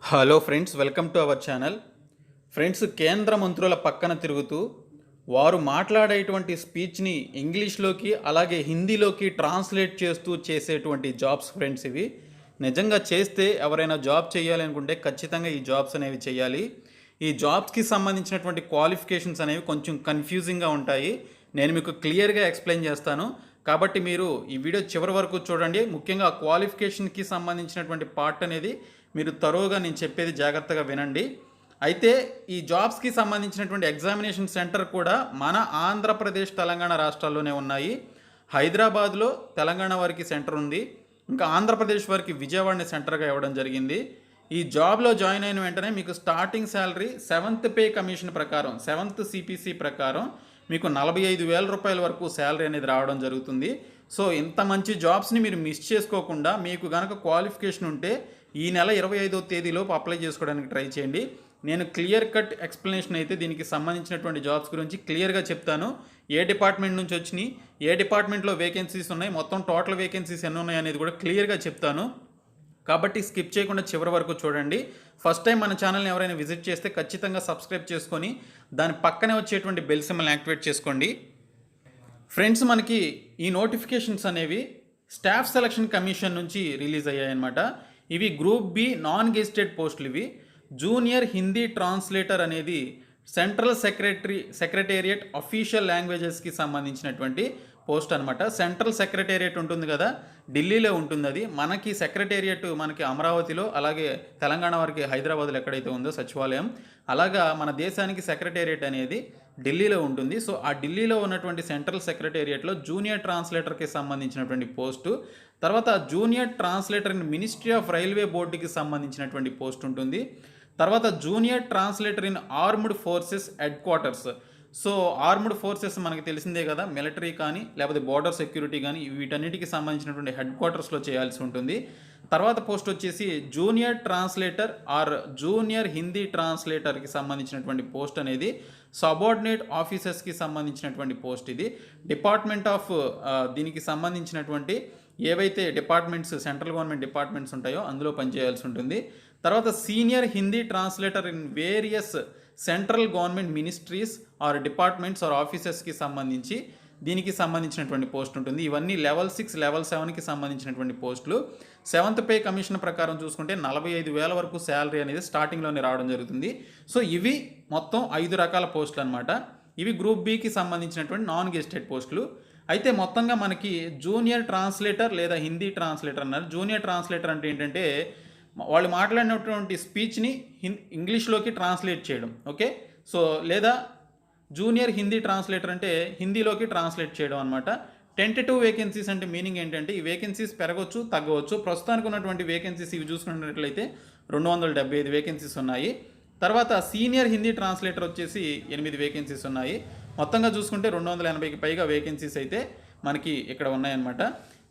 Hello friends, welcome to our channel. Friends, కేంద్ర మంత్రుల పక్కన తిరుగుతూ వారు మాట్లాడేటువంటి స్పీచ్ని ఇంగ్లీష్లోకి అలాగే హిందీలోకి ట్రాన్స్లేట్ చేస్తూ చేసేటువంటి జాబ్స్ ఫ్రెండ్స్. ఇవి నిజంగా చేస్తే ఎవరైనా జాబ్ చేయాలి అనుకుంటే ఖచ్చితంగా ఈ జాబ్స్ అనేవి చేయాలి. ఈ జాబ్స్కి సంబంధించినటువంటి క్వాలిఫికేషన్స్ అనేవి కొంచెం కన్ఫ్యూజింగ్గా ఉంటాయి. నేను మీకు క్లియర్గా ఎక్స్ప్లెయిన్ చేస్తాను. కాబట్టి మీరు ఈ వీడియో చివరి వరకు చూడండి. ముఖ్యంగా క్వాలిఫికేషన్కి సంబంధించినటువంటి పార్ట్ అనేది మీరు తరోగా నేను చెప్పేది జాగ్రత్తగా వినండి. అయితే ఈ జాబ్స్కి సంబంధించినటువంటి ఎగ్జామినేషన్ సెంటర్ కూడా మన ఆంధ్రప్రదేశ్ తెలంగాణ రాష్ట్రాల్లోనే ఉన్నాయి. హైదరాబాద్లో తెలంగాణ వారికి సెంటర్ ఉంది, ఇంకా ఆంధ్రప్రదేశ్ వారికి విజయవాడని సెంటర్గా ఇవ్వడం జరిగింది. ఈ జాబ్లో జాయిన్ అయిన వెంటనే మీకు starting salary 7th pay commission ప్రకారం 7th CPC ప్రకారం మీకు 45,000 రూపాయల వరకు శాలరీ అనేది రావడం జరుగుతుంది. సో ఇంత మంచి జాబ్స్ని మీరు మిస్ చేసుకోకుండా మీకు కనుక క్వాలిఫికేషన్ ఉంటే ఈ నెల 25వ తేదీలోపు అప్లై చేసుకోవడానికి ట్రై చేయండి. నేను క్లియర్ కట్ ఎక్స్ప్లెనేషన్ అయితే దీనికి సంబంధించినటువంటి జాబ్స్ గురించి క్లియర్గా చెప్తాను. ఏ డిపార్ట్మెంట్ నుంచి వచ్చినాయి, ఏ డిపార్ట్మెంట్లో వేకెన్సీస్ ఉన్నాయి, మొత్తం టోటల్ వేకెన్సీస్ ఎన్ని ఉన్నాయి అనేది కూడా క్లియర్గా చెప్తాను. కాబట్టి స్కిప్ చేయకుండా చివరి వరకు చూడండి. ఫస్ట్ టైం మన ఛానల్ని ఎవరైనా విజిట్ చేస్తే ఖచ్చితంగా సబ్స్క్రైబ్ చేసుకొని దాని పక్కనే వచ్చేటువంటి బెల్ సింబల్ని యాక్టివేట్ చేసుకోండి. ఫ్రెండ్స్, మనకి ఈ నోటిఫికేషన్స్ అనేవి స్టాఫ్ సెలక్షన్ కమిషన్ నుంచి రిలీజ్ అయ్యాయన్నమాట. ఇవి గ్రూప్ బి నాన్ గెజిటెడ్ పోస్టులు. ఇవి జూనియర్ హిందీ ట్రాన్స్లేటర్ అనేది సెంట్రల్ సెక్రటేరియట్ అఫీషియల్ లాంగ్వేజెస్కి సంబంధించినటువంటి పోస్ట్ అనమాట. సెంట్రల్ సెక్రటేరియట్ ఉంటుంది కదా, ఢిల్లీలో ఉంటుంది. అది మనకి సెక్రటేరియట్ మనకి అమరావతిలో, అలాగే తెలంగాణ వారికి హైదరాబాద్లో ఎక్కడైతే ఉందో సచివాలయం, అలాగా మన దేశానికి సెక్రటేరియట్ అనేది ఢిల్లీలో ఉంటుంది. సో ఆ ఢిల్లీలో ఉన్నటువంటి సెంట్రల్ సెక్రటేరియట్లో జూనియర్ ట్రాన్స్లేటర్కి సంబంధించినటువంటి పోస్టు, తర్వాత junior translator in ministry of railway బోర్డుకి సంబంధించినటువంటి పోస్ట్ ఉంటుంది. తర్వాత junior translator in armed forces head quarters. So armed forces మనకు తెలిసిందే కదా, మిలిటరీ కానీ లేకపోతే బోర్డర్ సెక్యూరిటీ కానీ వీటన్నిటికి సంబంధించినటువంటి హెడ్ క్వార్టర్స్లో చేయాల్సి ఉంటుంది. తర్వాత పోస్ట్ వచ్చేసి junior translator or junior Hindi ట్రాన్స్లేటర్కి సంబంధించినటువంటి పోస్ట్ అనేది సబార్డినేట్ ఆఫీసర్స్కి సంబంధించినటువంటి పోస్ట్. ఇది డిపార్ట్మెంట్ ఆఫ్ దీనికి సంబంధించినటువంటి ఏవైతే డిపార్ట్మెంట్స్ సెంట్రల్ గవర్నమెంట్ డిపార్ట్మెంట్స్ ఉంటాయో అందులో పనిచేయాల్సి ఉంటుంది. తర్వాత senior Hindi translator in various central government ministries or departments or ఆఫీసెస్కి సంబంధించి దీనికి సంబంధించినటువంటి పోస్ట్ ఉంటుంది. ఇవన్నీ లెవెల్ 6 లెవెల్ 7కి సంబంధించినటువంటి పోస్టులు. 7th పే కమిషన్ ప్రకారం చూసుకుంటే 45,000 వరకు శాలరీ అనేది స్టార్టింగ్లోనే రావడం జరుగుతుంది. సో ఇవి మొత్తం 5 రకాల పోస్టులు అనమాట. ఇవి గ్రూప్ బికి సంబంధించినటువంటి నాన్ గెజిటెడ్ పోస్టులు. అయితే మొత్తంగా మనకి జూనియర్ ట్రాన్స్లేటర్ లేదా హిందీ ట్రాన్స్లేటర్ అన్నారు. జూనియర్ ట్రాన్స్లేటర్ అంటే ఏంటంటే వాళ్ళు మాట్లాడినటువంటి స్పీచ్ని ఇంగ్లీష్లోకి ట్రాన్స్లేట్ చేయడం. ఓకే, సో లేదా జూనియర్ హిందీ ట్రాన్స్లేటర్ అంటే హిందీలోకి ట్రాన్స్లేట్ చేయడం అనమాట. టెంటేటివ్ వేకెన్సీస్ అంటే మీనింగ్ ఏంటంటే ఈ వేకెన్సీస్ పెరగవచ్చు, తగ్గవచ్చు. ప్రస్తుతానికి ఉన్నటువంటి వేకెన్సీస్ ఇవి చూసుకున్నట్లయితే 275 వేకెన్సీస్ ఉన్నాయి. తర్వాత సీనియర్ హిందీ ట్రాన్స్లేటర్ వచ్చేసి 8 వేకెన్సీస్ ఉన్నాయి. మొత్తంగా చూసుకుంటే 280కి పైగా వేకెన్సీస్ అయితే మనకి ఇక్కడ ఉన్నాయన్నమాట.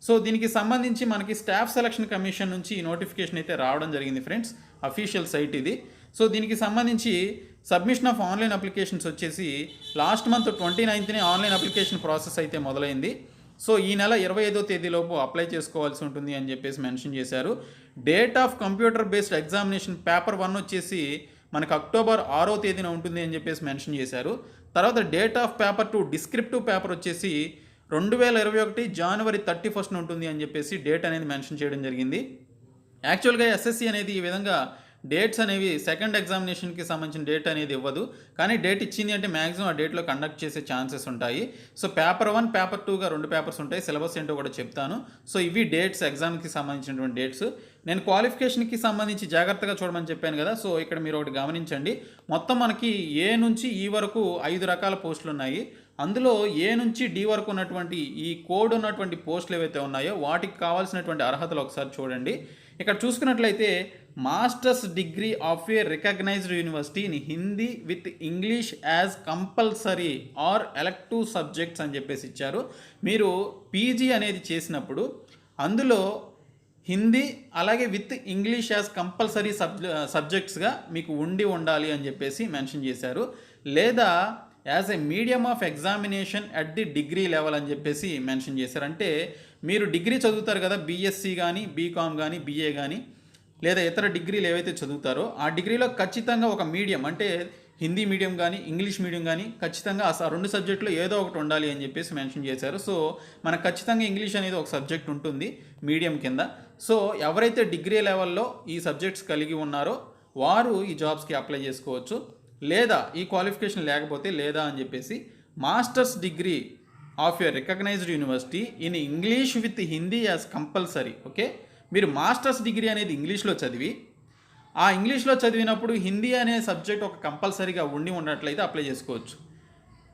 సో దీనికి సంబంధించి మనకి స్టాఫ్ సెలక్షన్ కమిషన్ నుంచి ఈ నోటిఫికేషన్ అయితే రావడం జరిగింది ఫ్రెండ్స్. అఫీషియల్ సైట్ ఇది. సో దీనికి సంబంధించి సబ్మిషన్ ఆఫ్ ఆన్లైన్ అప్లికేషన్స్ వచ్చేసి last month 29th online application process అయితే మొదలైంది. సో ఈ నెల 25వ తేదీలోపు అప్లై చేసుకోవాల్సి ఉంటుంది అని చెప్పేసి మెన్షన్ చేశారు. Date of computer based examination paper 1 వచ్చేసి మనకు అక్టోబర్ 6వ తేదీన ఉంటుంది అని చెప్పేసి మెన్షన్ చేశారు. తర్వాత date of paper 2 descriptive paper వచ్చేసి 2021 జనవరి 31 ఉంటుంది అని చెప్పేసి డేట్ అనేది మెన్షన్ చేయడం జరిగింది. యాక్చువల్గా SSC అనేది ఈ విధంగా డేట్స్ అనేవి సెకండ్ ఎగ్జామినేషన్కి సంబంధించిన డేట్ అనేది ఇవ్వదు, కానీ డేట్ ఇచ్చింది అంటే మ్యాక్సిమం ఆ డేట్లో కండక్ట్ చేసే ఛాన్సెస్ ఉంటాయి. సో పేపర్ 1 పేపర్ 2గా 2 పేపర్స్ ఉంటాయి. సిలబస్ ఏంటో కూడా చెప్తాను. సో ఇవి డేట్స్, ఎగ్జామ్కి సంబంధించినటువంటి డేట్స్. నేను క్వాలిఫికేషన్కి సంబంధించి జాగ్రత్తగా చూడమని చెప్పాను కదా. సో ఇక్కడ మీరు ఒకటి గమనించండి. మొత్తం మనకి ఏ నుంచి ఈ వరకు 5 రకాల పోస్టులు ఉన్నాయి. అందులో ఏ నుంచి డి వరకు ఉన్నటువంటి ఈ కోడ్ ఉన్నటువంటి పోస్టులు ఏవైతే ఉన్నాయో వాటికి కావాల్సినటువంటి అర్హతలు ఒకసారి చూడండి. ఇక్కడ చూసుకున్నట్లయితే masters degree of a recognized university in Hindi with English as compulsory or elective subjects అని చెప్పేసి ఇచ్చారు. మీరు పీజీ అనేది చేసినప్పుడు అందులో హిందీ అలాగే విత్ ఇంగ్లీష్ యాజ్ కంపల్సరీ సబ్జెక్ట్స్గా మీకు ఉండాలి అని చెప్పేసి మెన్షన్ చేశారు. లేదా as a medium of examination at the degree level అని చెప్పేసి మెన్షన్ చేశారు. అంటే మీరు డిగ్రీ చదువుతారు కదా, బీఎస్సీ కానీ బీకామ్ కానీ బీఏ కానీ, లేదా ఇతర డిగ్రీలు ఏవైతే చదువుతారో ఆ డిగ్రీలో ఖచ్చితంగా ఒక మీడియం అంటే హిందీ మీడియం కానీ ఇంగ్లీష్ మీడియం కానీ ఖచ్చితంగా ఆ రెండు సబ్జెక్టులో ఏదో ఒకటి ఉండాలి అని చెప్పేసి మెన్షన్ చేశారు. సో మనకు ఖచ్చితంగా ఇంగ్లీష్ అనేది ఒక సబ్జెక్ట్ ఉంటుంది మీడియం కింద. సో ఎవరైతే డిగ్రీ లెవెల్లో ఈ సబ్జెక్ట్స్ కలిగి ఉన్నారో వారు ఈ జాబ్స్కి అప్లై చేసుకోవచ్చు. లేదా ఈ క్వాలిఫికేషన్ లేకపోతే లేదా అని చెప్పేసి masters degree of a recognized university in English with Hindi as compulsory. Okay, మీరు మాస్టర్స్ డిగ్రీ అనేది ఇంగ్లీష్లో చదివి ఆ ఇంగ్లీష్లో చదివినప్పుడు హిందీ అనే సబ్జెక్ట్ ఒక కంపల్సరీగా ఉన్నట్లయితే అప్లై చేసుకోవచ్చు.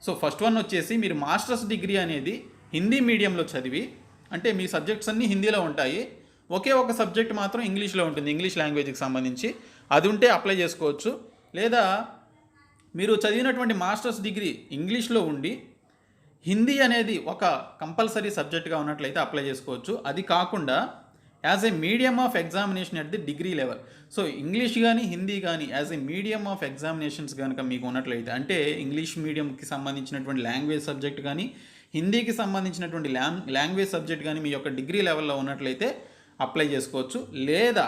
సో ఫస్ట్ వన్ వచ్చేసి మీరు మాస్టర్స్ డిగ్రీ అనేది హిందీ మీడియంలో చదివి, అంటే మీ సబ్జెక్ట్స్ అన్నీ హిందీలో ఉంటాయి, ఒకే ఒక సబ్జెక్ట్ మాత్రం ఇంగ్లీష్లో ఉంటుంది, ఇంగ్లీష్ లాంగ్వేజ్కి సంబంధించి, అది ఉంటే అప్లై చేసుకోవచ్చు. లేదా మీరు చదివినటువంటి మాస్టర్స్ డిగ్రీ ఇంగ్లీష్లో ఉండి హిందీ అనేది ఒక కంపల్సరీ సబ్జెక్ట్గా ఉన్నట్లయితే అప్లై చేసుకోవచ్చు. అది కాకుండా as a medium of examination at the degree level. So English కానీ హిందీ కానీ as a medium of examinations కనుక మీకు ఉన్నట్లయితే, అంటే ఇంగ్లీష్ మీడియంకి సంబంధించినటువంటి లాంగ్వేజ్ సబ్జెక్ట్ కానీ హిందీకి సంబంధించినటువంటి లాంగ్వేజ్ సబ్జెక్ట్ కానీ మీ యొక్క డిగ్రీ లెవెల్లో ఉన్నట్లయితే అప్లై చేసుకోవచ్చు. లేదా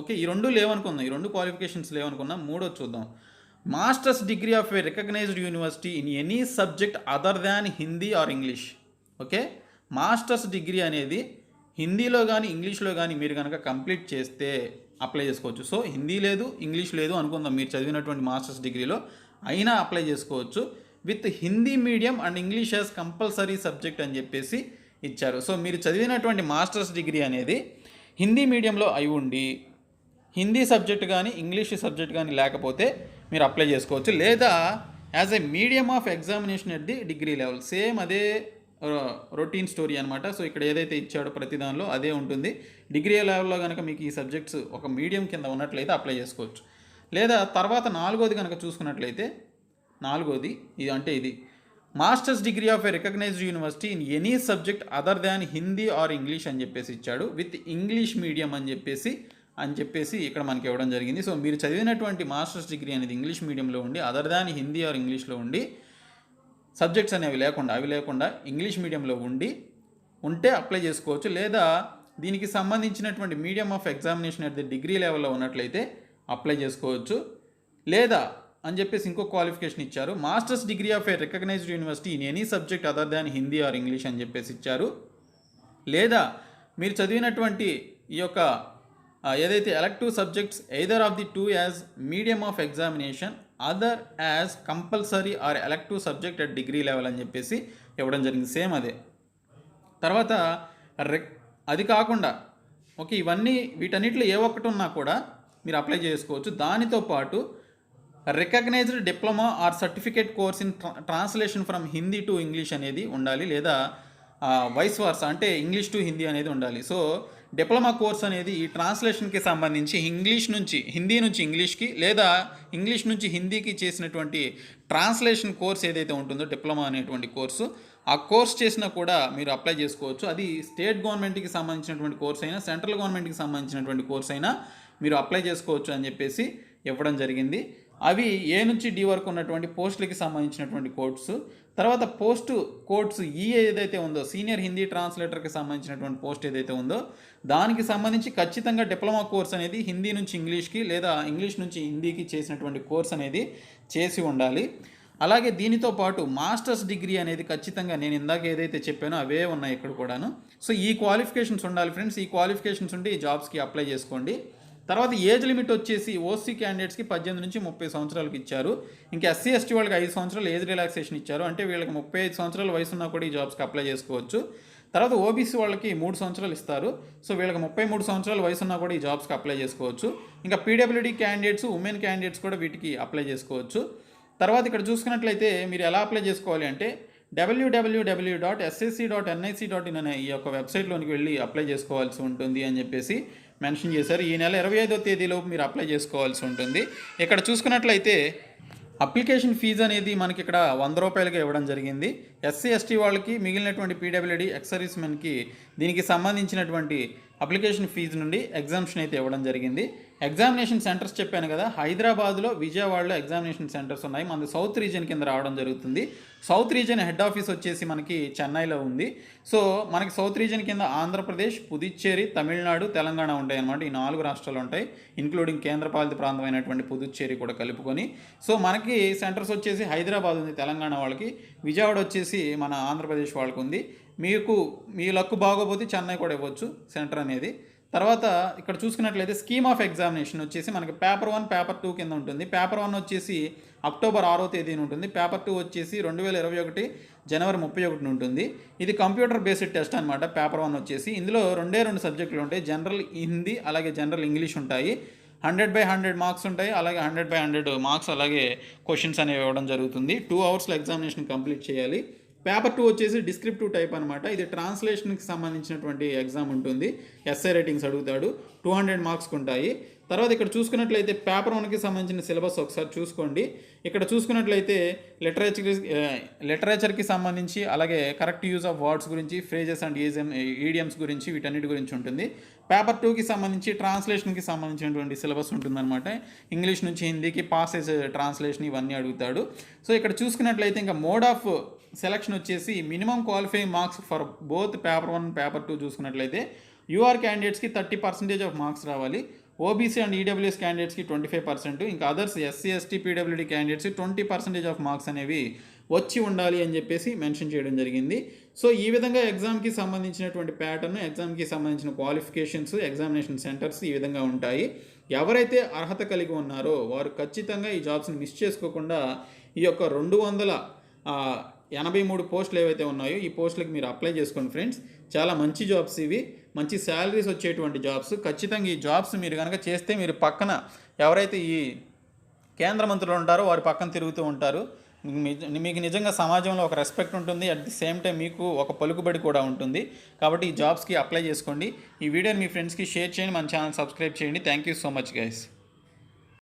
ఓకే, ఈ రెండు లేవనుకుందాం, ఈ రెండు క్వాలిఫికేషన్స్ లేవనుకున్నాం, మూడోది చూద్దాం. Masters degree of a recognized university in any subject other than Hindi or English. Okay, masters degree అనేది హిందీలో కానీ ఇంగ్లీష్లో కానీ మీరు కనుక కంప్లీట్ చేస్తే అప్లై చేసుకోవచ్చు. సో హిందీ లేదు ఇంగ్లీష్ లేదు అనుకుందాం మీరు చదివినటువంటి మాస్టర్స్ డిగ్రీలో, అయినా అప్లై చేసుకోవచ్చు. With Hindi medium and English as compulsory subject అని చెప్పేసి ఇచ్చారు. సో మీరు చదివినటువంటి మాస్టర్స్ డిగ్రీ అనేది హిందీ మీడియంలో అయి ఉండి హిందీ సబ్జెక్ట్ కానీ ఇంగ్లీష్ సబ్జెక్ట్ కానీ లేకపోతే మీరు అప్లై చేసుకోవచ్చు. లేదా as a medium of examination at the degree level, same అదే రొటీన్ స్టోరీ అనమాట. సో ఇక్కడ ఏదైతే ఇచ్చాడో ప్రతి దానిలో అదే ఉంటుంది. డిగ్రీ లెవెల్లో కనుక మీకు ఈ సబ్జెక్ట్స్ ఒక మీడియం కింద ఉన్నట్లయితే అప్లై చేసుకోవచ్చు. లేదా తర్వాత నాలుగోది కనుక చూసుకున్నట్లయితే, నాలుగోది ఇది masters degree of a recognized university in any subject other than Hindi or English అని చెప్పేసి ఇచ్చాడు. విత్ ఇంగ్లీష్ మీడియం అని చెప్పేసి ఇక్కడ మనకి ఇవ్వడం జరిగింది. సో మీరు చదివినటువంటి మాస్టర్స్ డిగ్రీ అనేది ఇంగ్లీష్ మీడియంలో ఉండి అదర్ దాన్ హిందీ ఆర్ ఇంగ్లీష్లో ఉండి సబ్జెక్ట్స్ అనేవి లేకుండా ఇంగ్లీష్ మీడియంలో ఉంటే అప్లై చేసుకోవచ్చు. లేదా దీనికి సంబంధించినటువంటి medium of examination at the degree లెవెల్లో ఉన్నట్లయితే అప్లై చేసుకోవచ్చు. లేదా అని చెప్పేసి ఇంకో క్వాలిఫికేషన్ ఇచ్చారు, masters degree of a recognized university in any subject other than Hindi or English అని చెప్పేసి ఇచ్చారు. లేదా మీరు చదివినటువంటి ఈ యొక్క ఏదైతే elective subjects either of the two as medium of examination other as compulsory or elective subject at degree level అని చెప్పేసి ఇవ్వడం జరిగింది. సేమ్ అదే. తర్వాత అది కాకుండా ఓకే, వీటన్నిటిలో ఏ ఒక్కటి ఉన్నా కూడా మీరు అప్లై చేసుకోవచ్చు. దానితో పాటు recognized diploma or certificate course in translation from Hindi to English అనేది ఉండాలి. లేదా వైస్ వర్సా, అంటే ఇంగ్లీష్ టు హిందీ అనేది ఉండాలి. సో డిప్లొమా కోర్స్ అనేది ఈ ట్రాన్స్లేషన్కి సంబంధించి హిందీ నుంచి ఇంగ్లీష్కి లేదా ఇంగ్లీష్ నుంచి హిందీకి చేసినటువంటి ట్రాన్స్లేషన్ కోర్స్ ఏదైతే ఉంటుందో డిప్లొమా అనేటువంటి కోర్సు, ఆ కోర్స్ చేసినా కూడా మీరు అప్లై చేసుకోవచ్చు. అది స్టేట్ గవర్నమెంట్కి సంబంధించినటువంటి కోర్స్ అయినా సెంట్రల్ గవర్నమెంట్కి సంబంధించినటువంటి కోర్స్ అయినా మీరు అప్లై చేసుకోవచ్చు అని చెప్పేసి ఇవ్వడం జరిగింది. అవి ఏ నుంచి డి వరకు ఉన్నటువంటి పోస్టులకి సంబంధించినటువంటి కోర్సు. తర్వాత పోస్ట్ కోర్సు ఏదైతే ఉందో సీనియర్ హిందీ ట్రాన్స్లేటర్కి సంబంధించినటువంటి పోస్ట్ ఏదైతే ఉందో దానికి సంబంధించి ఖచ్చితంగా డిప్లొమా కోర్స్ అనేది హిందీ నుంచి ఇంగ్లీష్కి లేదా ఇంగ్లీష్ నుంచి హిందీకి చేసినటువంటి కోర్స్ అనేది చేసి ఉండాలి. అలాగే దీనితో పాటు మాస్టర్స్ డిగ్రీ అనేది ఖచ్చితంగా నేను ఇందాక ఏదైతే చెప్పానో అవే ఉన్నాయి ఇక్కడ కూడాను. సో ఈ క్వాలిఫికేషన్స్ ఉండాలి ఫ్రెండ్స్. ఈ క్వాలిఫికేషన్స్ ఉంటే ఈ జాబ్స్కి అప్లై చేసుకోండి. తర్వాత ఏజ్ లిమిట్ వచ్చేసి ఓసీ క్యాండిడేట్స్కి 18 నుంచి 30 సంవత్సరాలకు ఇచ్చారు. ఇంకా ఎస్సీ ఎస్టీ వాళ్ళకి 5 సంవత్సరాలు ఏజ్ రిలాక్సేషన్ ఇచ్చారు. అంటే వీళ్ళకి 35 సంవత్సరాల వయసు ఉన్నా కూడా ఈ జాబ్స్కి అప్లై చేసుకోవచ్చు. తర్వాత ఓబీసీ వాళ్ళకి 3 సంవత్సరాలు ఇస్తారు. సో వీళ్ళకి 33 సంవత్సరాల వయసు ఉన్నా కూడా ఈ జాబ్స్కి అప్లై చేసుకోవచ్చు. ఇంకా పీడబ్ల్యూడీ క్యాండిడేట్స్, ఉమెన్ క్యాండిడేట్స్ కూడా వీటికి అప్లై చేసుకోవచ్చు. తర్వాత ఇక్కడ చూసుకున్నట్లయితే మీరు ఎలా అప్లై చేసుకోవాలి అంటే www.ssc.nic.in అనే ఈ యొక్క వెబ్సైట్లోనికి వెళ్ళి అప్లై చేసుకోవాల్సి ఉంటుంది అని చెప్పేసి మెన్షన్ చేశారు. ఈ నెల 25వ తేదీలోపు మీరు అప్లై చేసుకోవాల్సి ఉంటుంది. ఇక్కడ చూసుకున్నట్లయితే అప్లికేషన్ ఫీజు అనేది మనకి ఇక్కడ 100 రూపాయలుగా ఇవ్వడం జరిగింది. ఎస్సీ ఎస్టీ వాళ్ళకి, మిగిలినటువంటి పీడబ్ల్యూడీ ఎక్స్ సర్వీస్ మెన్కి దీనికి సంబంధించినటువంటి అప్లికేషన్ ఫీజు నుండి ఎగ్జామ్షన్ అయితే ఇవ్వడం జరిగింది. ఎగ్జామినేషన్ సెంటర్స్ చెప్పాను కదా, హైదరాబాద్లో, విజయవాడలో ఎగ్జామినేషన్ సెంటర్స్ ఉన్నాయి. మనది సౌత్ రీజియన్ కింద రావడం జరుగుతుంది. సౌత్ రీజియన్ హెడ్ ఆఫీస్ వచ్చేసి మనకి చెన్నైలో ఉంది. సో మనకి సౌత్ రీజియన్ కింద ఆంధ్రప్రదేశ్, పుదుచ్చేరి, తమిళనాడు, తెలంగాణ ఉంటాయి అన్నమాట. ఈ 4 రాష్ట్రాలు ఉంటాయి, ఇంక్లూడింగ్ కేంద్రపాలిత ప్రాంతమైనటువంటి పుదుచ్చేరి కూడా కలుపుకొని. సో మనకి సెంటర్స్ వచ్చేసి హైదరాబాద్ ఉంది తెలంగాణ వాళ్ళకి, విజయవాడ వచ్చేసి మన ఆంధ్రప్రదేశ్ వాళ్ళకు ఉంది. మీ లక్కు బాగోపోతే చెన్నై కూడా ఇవ్వచ్చు సెంటర్ అనేది. తర్వాత ఇక్కడ చూసుకున్నట్లయితే స్కీమ్ ఆఫ్ ఎగ్జామినేషన్ వచ్చేసి మనకి పేపర్ 1, పేపర్ 2 కింద ఉంటుంది. పేపర్ 1 వచ్చేసి అక్టోబర్ 6వ తేదీన ఉంటుంది. పేపర్ 2 వచ్చేసి 2021 జనవరి 31 ఉంటుంది. ఇది కంప్యూటర్ బేస్డ్ టెస్ట్ అనమాట. పేపర్ 1 వచ్చేసి ఇందులో 2 సబ్జెక్టులు ఉంటాయి, జనరల్ హిందీ అలాగే జనరల్ ఇంగ్లీష్ ఉంటాయి. 100/100 మార్క్స్ ఉంటాయి, అలాగే 100/100 మార్క్స్ అలాగే క్వశ్చన్స్ అనేవి ఇవ్వడం జరుగుతుంది. 2 అవర్స్లో ఎగ్జామినేషన్ కంప్లీట్ చేయాలి. పేపర్ 2 వచ్చేసి డిస్క్రిప్టివ్ టైప్ అనమాట. ఇది ట్రాన్స్లేషన్కి సంబంధించినటువంటి ఎగ్జామ్ ఉంటుంది. ఎస్ఐ రైటింగ్స్ అడుగుతాడు, 200 మార్క్స్కి ఉంటాయి. తర్వాత ఇక్కడ చూసుకున్నట్లయితే పేపర్ 1కి సంబంధించిన సిలబస్ ఒకసారి చూసుకోండి. ఇక్కడ చూసుకున్నట్లయితే లిటరేచర్కి సంబంధించి అలాగే కరెక్ట్ యూజ్ ఆఫ్ వర్డ్స్ గురించి, ఫ్రేజెస్ అండ్ ఈడియమ్స్ గురించి, వీటన్నిటి గురించి ఉంటుంది. పేపర్ 2కి సంబంధించి ట్రాన్స్లేషన్కి సంబంధించినటువంటి సిలబస్ ఉంటుందన్నమాట. ఇంగ్లీష్ నుంచి హిందీకి పాసేజ్ ట్రాన్స్లేషన్ ఇవన్నీ అడుగుతాడు. సో ఇక్కడ చూసుకున్నట్లయితే ఇంకా మోడ్ ఆఫ్ సెలక్షన్ వచ్చేసి minimum qualifying marks for both paper 1 paper 2 చూసుకున్నట్లయితే యూఆర్ క్యాండిడేట్స్కి 30% ఆఫ్ మార్క్స్ రావాలి. ఓబీసీ అండ్ ఈడబ్ల్యూఎస్ క్యాండిడేట్స్కి 25%, ఇంకా అదర్స్ ఎస్సీ ఎస్టీ పీడబ్ల్యూడీ క్యాండిడేట్స్కి 20% ఆఫ్ మార్క్స్ అనేవి వచ్చి ఉండాలి అని చెప్పేసి మెన్షన్ చేయడం జరిగింది. సో ఈ విధంగా ఎగ్జామ్కి సంబంధించినటువంటి ప్యాటర్న్, ఎగ్జామ్కి సంబంధించిన క్వాలిఫికేషన్స్, ఎగ్జామినేషన్ సెంటర్స్ ఈ విధంగా ఉంటాయి. ఎవరైతే అర్హత కలిగి ఉన్నారో వారు ఖచ్చితంగా ఈ జాబ్స్ని మిస్ చేసుకోకుండా ఈ యొక్క 283 పోస్టులు ఏవైతే ఉన్నాయో ఈ పోస్టులకు మీరు అప్లై చేసుకోండి ఫ్రెండ్స్. చాలా మంచి జాబ్స్ ఇవి, మంచి శాలరీస్ వచ్చేటువంటి జాబ్స్. ఖచ్చితంగా ఈ జాబ్స్ మీరు కనుక చేస్తే మీరు పక్కన ఎవరైతే ఈ కేంద్ర మంత్రులు ఉంటారో వారి పక్కన తిరుగుతూ ఉంటారు. మీకు నిజంగా సమాజంలో ఒక రెస్పెక్ట్ ఉంటుంది, అట్ ది సేమ్ టైం మీకు ఒక పలుకుబడి కూడా ఉంటుంది. కాబట్టి ఈ జాబ్స్కి అప్లై చేసుకోండి. ఈ వీడియోని మీ ఫ్రెండ్స్కి షేర్ చేయండి, మన ఛానల్ సబ్స్క్రైబ్ చేయండి. Thank you so much guys.